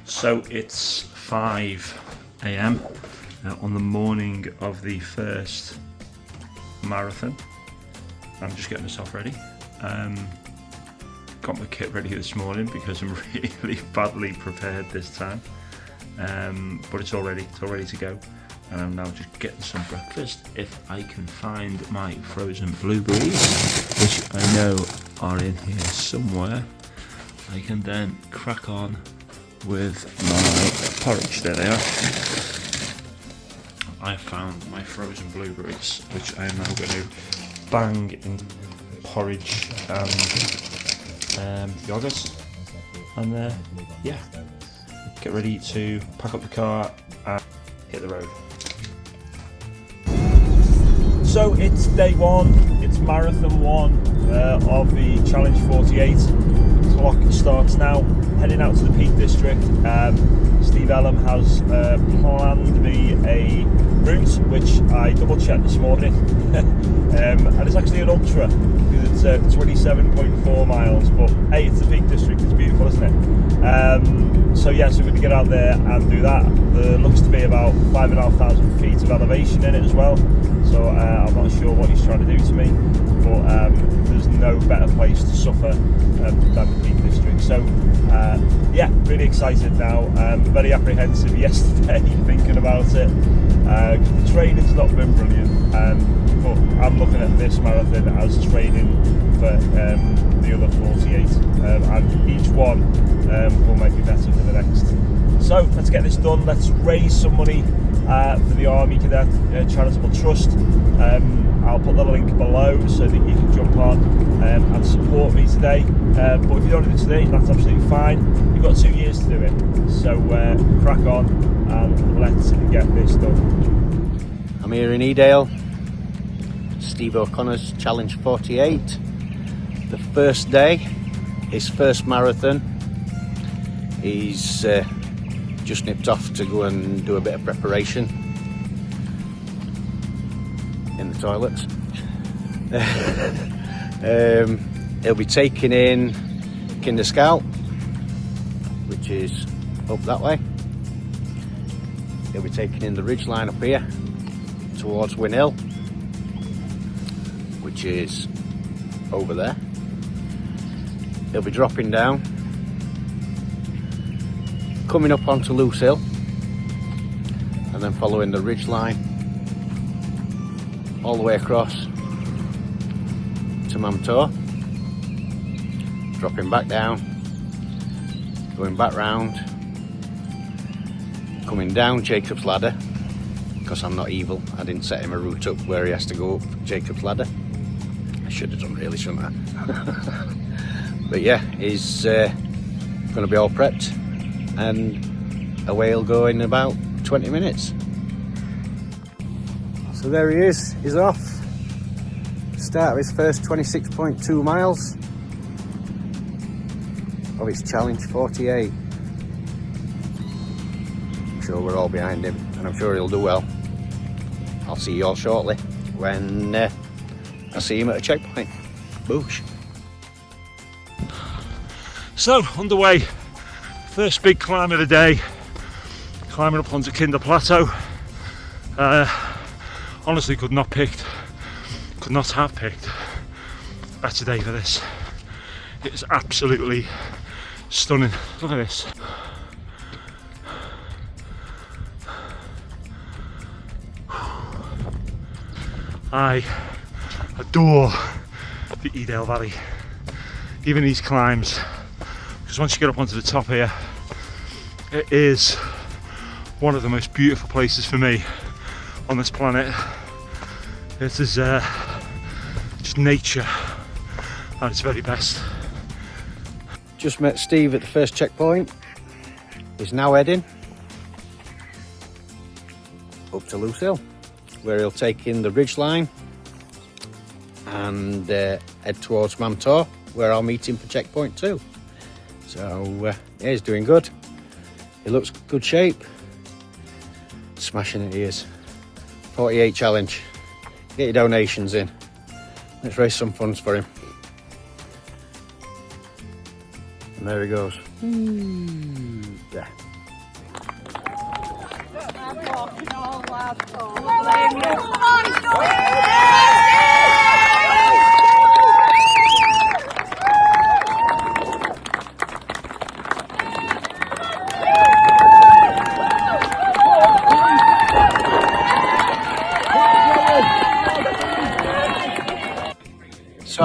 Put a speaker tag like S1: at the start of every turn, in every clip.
S1: So it's 5 AM on the morning of the first marathon. I'm just getting myself ready. Got my kit ready this morning because I'm really badly prepared this time. But it's all ready to go. And I'm now just getting some breakfast. If I can find my frozen blueberries, which I know are in here somewhere, I can then crack on with my porridge. There they are. I found my frozen blueberries, which I am now going to bang in porridge and yogurt. And yeah, get ready to pack up the car and hit the road. So it's day one, it's marathon one of the Challenge 48. Clock starts now, heading out to the Peak District. Steve Ellum has planned me a route which I double checked this morning, and it's actually an ultra because it's 27.4 miles, but hey, it's the Peak District, it's beautiful, isn't it? So yeah, so we're going to get out there and do that. There looks to be about 5,500 feet of elevation in it as well, so I'm not sure what he's trying to do to me, but there's no better place to suffer than the Peak District. So yeah, really excited now. Very apprehensive yesterday thinking about it, because the training's not been brilliant, but I'm looking at this marathon as training for the other 48, and each one will make me better for the next. So let's get this done. Let's raise some money for the Army Cadet Charitable Trust. I'll put the link below so that you can jump on and support me today. But if you don't do it today, that's absolutely fine. You've got 2 years to do it. So crack on and let's get this done.
S2: I'm here in Edale, Steve O'Connor's Challenge 48. The first day, his first marathon. He's just nipped off to go and do a bit of preparation in the toilets. He'll be taking in Kinder Scout, which is up that way. He'll be taking in the ridge line up here towards Win Hill, which is over there. He'll be dropping down, coming up onto Loose Hill, and then following the ridge line all the way across to Mamtor, dropping back down, going back round, coming down Jacob's Ladder, because I'm not evil. I didn't set him a route up where he has to go up Jacob's Ladder. I should have done, really, shouldn't I? But yeah, he's going to be all prepped, and away he'll go in about 20 minutes. So there he is, he's off. Start of his first 26.2 miles of his Challenge 48. I'm sure we're all behind him, and I'm sure he'll do well. I'll see you all shortly when I see him at a checkpoint. Boosh.
S1: So, underway, first big climb of the day, climbing up onto Kinder Plateau. Honestly could not have picked a better day for this. It is absolutely stunning. Look at this. I adore the Edale Valley, even these climbs, because once you get up onto the top here, it is one of the most beautiful places for me on this planet. It is just nature at its very best.
S2: Just met Steve at the first checkpoint. He's now heading up to Loose Hill, where he'll take in the ridge line and head towards Mamtor, where I'll meet him for checkpoint 2. So yeah, he's doing good. He looks good shape. Smashing it, he is. 48 challenge. Get your donations in. Let's raise some funds for him. And there he goes. There. So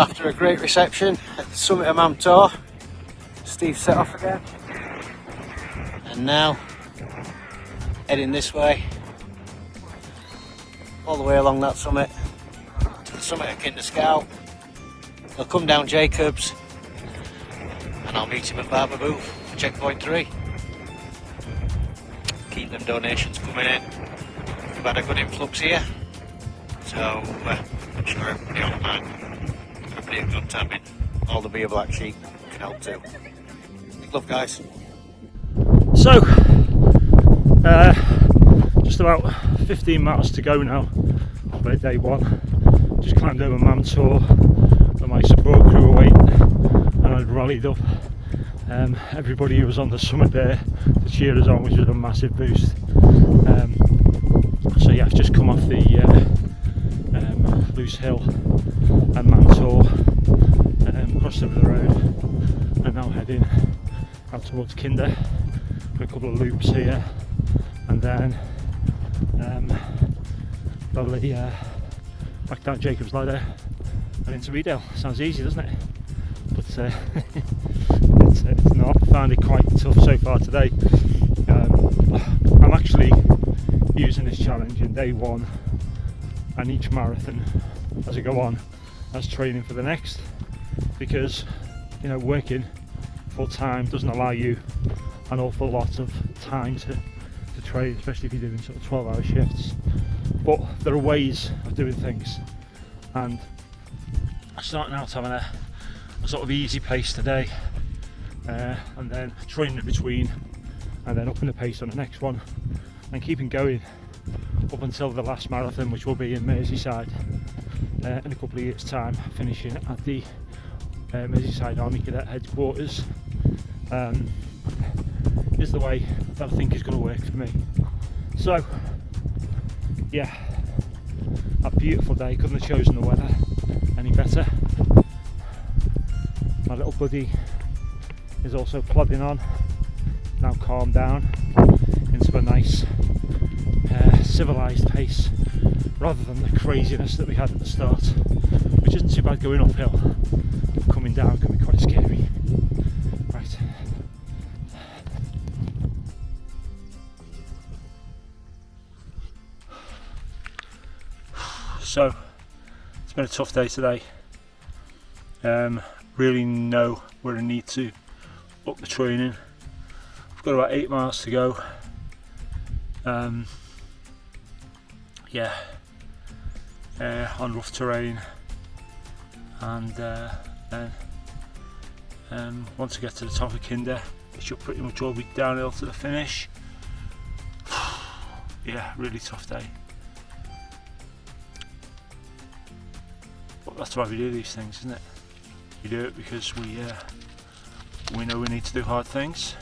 S2: after a great reception at the summit of Mount Tor, Steve set off again, and now heading this way, all the way along that summit to the summit of Kinder Scout. He'll come down Jacobs and I'll meet him at Barber Booth for checkpoint 3. Keep them donations coming in. We've had a good influx here, so I'm sure everybody online, everybody at Gun Tabbing, all the beer black sheep can help too. Big love, guys.
S1: So, just about 15 miles to go now by day 1. Just climbed over Mount Tor where my support crew were waiting, and I'd rallied up everybody who was on the summit there to cheer us on, which was a massive boost. So yeah, I've just come off the Loose Hill and Mount Tor, crossed over the road, and now heading out towards Kinder for a couple of loops here, and then probably back down Jacob's Ladder and into Redale. Sounds easy, doesn't it? But it's not. I found it quite tough so far today. I'm actually using this challenge in day 1 and each marathon as I go on as training for the next, because you know, working full time doesn't allow you an awful lot of time to train, especially if you're doing sort of 12-hour shifts. But there are ways of doing things, and starting out having a sort of easy pace today, and then training in between, and then upping the pace on the next one, and keeping going up until the last marathon, which will be in Merseyside in a couple of years' time, finishing at the Merseyside Army Cadet headquarters. Is the way that I think is going to work for me. So yeah, a beautiful day. Couldn't have chosen the weather any better. My little buddy is also plodding on, now calmed down into a nice civilised pace, rather than the craziness that we had at the start, which isn't too bad going uphill, but coming down can be quite scary. Right. So it's been a tough day today. Really know where I need to up the training. I've got about 8 miles to go. Yeah, on rough terrain, and then once I get to the top of Kinder, it should pretty much all be downhill to the finish. Yeah, really tough day. But that's why we do these things, isn't it? We do it because we know we need to do hard things.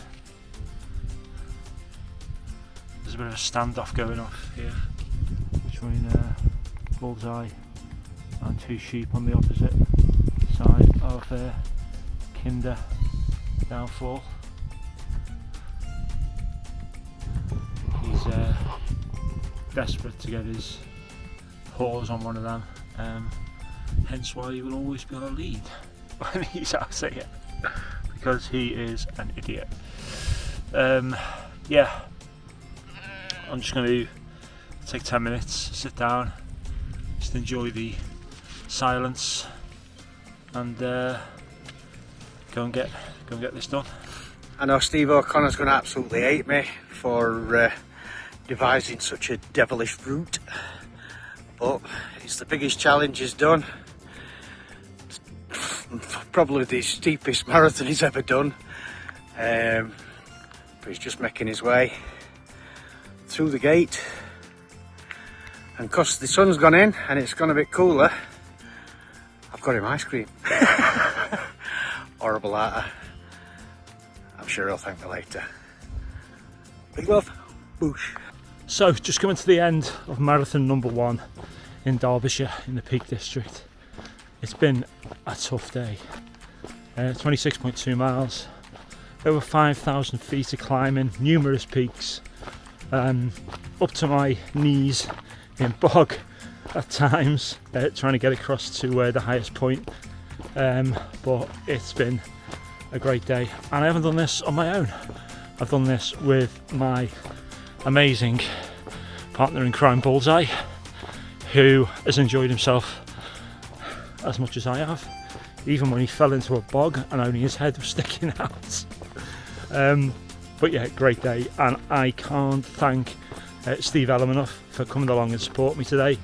S1: There's a bit of a standoff going off here between Bullseye and 2 sheep on the opposite side of Kinder Downfall. He's desperate to get his paws on one of them, hence why he will always be our lead when he's out here, because he is an idiot. Yeah, I'm just going to take 10 minutes, sit down, just enjoy the silence, and go and get this done.
S2: I know Steve O'Connor's going to absolutely hate me for devising such a devilish route, but it's the biggest challenge he's done. Probably the steepest marathon he's ever done, but he's just making his way through the gate, and because the sun's gone in and it's gone a bit cooler, I've got him ice cream. Horrible, that. I'm sure he'll thank me later. Big love. Boosh.
S1: So just coming to the end of marathon number 1 in Derbyshire in the Peak District. It's been a tough day. 26.2 miles, over 5,000 feet of climbing, numerous peaks, up to my knees in bog at times, trying to get across to the highest point. But it's been a great day, and I haven't done this on my own. I've done this with my amazing partner in crime, Bullseye, who has enjoyed himself as much as I have, even when he fell into a bog and only his head was sticking out. But yeah, great day, and I can't thank Steve Ellum enough for coming along and support me today.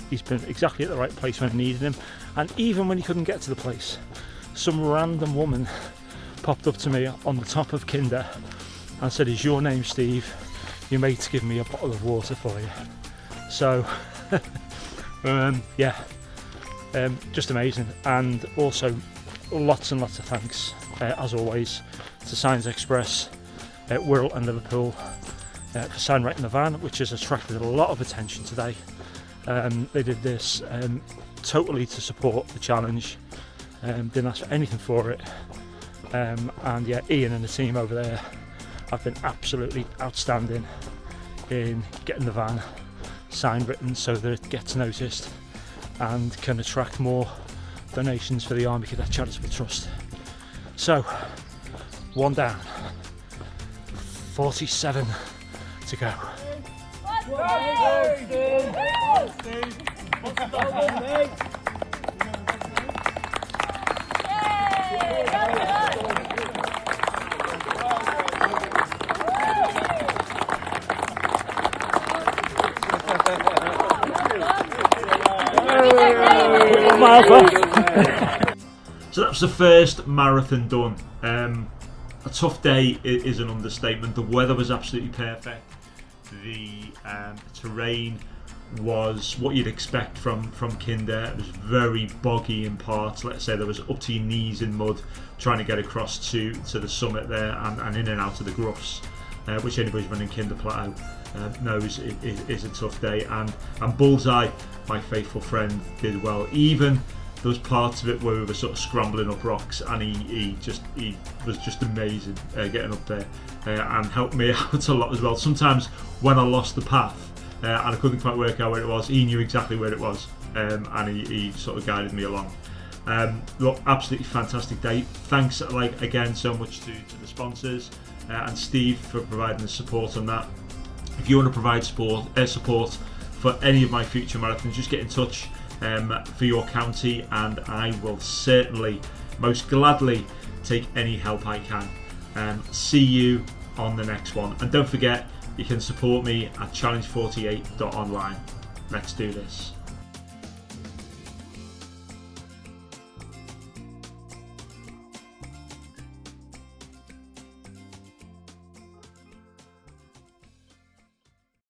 S1: He's been exactly at the right place when I needed him, and even when he couldn't get to the place, some random woman popped up to me on the top of Kinder and said, "Is your name Steve? Your mate's given me a bottle of water for you." So yeah, just amazing. And also lots and lots of thanks, as always, to Signs Express, Wirral and Liverpool, for sign writing the van, which has attracted a lot of attention today. They did this totally to support the challenge, didn't ask for anything for it, and yeah, Ian and the team over there have been absolutely outstanding in getting the van sign written so that it gets noticed and can attract more donations for the Army Cadet Charitable Trust. So, 1 down, 47 to go. So that was the first marathon done. A tough day is an understatement. The weather was absolutely perfect. The terrain was what you'd expect from Kinder. It was very boggy in parts. Let's say there was up to your knees in mud trying to get across to the summit there, and in and out of the groughs, which anybody's running Kinder Plateau knows is a tough day. And Bullseye, my faithful friend, did well. Even there was parts of it where we were sort of scrambling up rocks, and he was just amazing getting up there, and helped me out a lot as well. Sometimes when I lost the path and I couldn't quite work out where it was, he knew exactly where it was, and he sort of guided me along. Look, absolutely fantastic day. Thanks again so much to the sponsors and Steve for providing the support on that. If you want to provide support for any of my future marathons, just get in touch for your county, and I will certainly, most gladly, take any help I can. See you on the next one, and don't forget, you can support me at challenge48.online. Let's do this.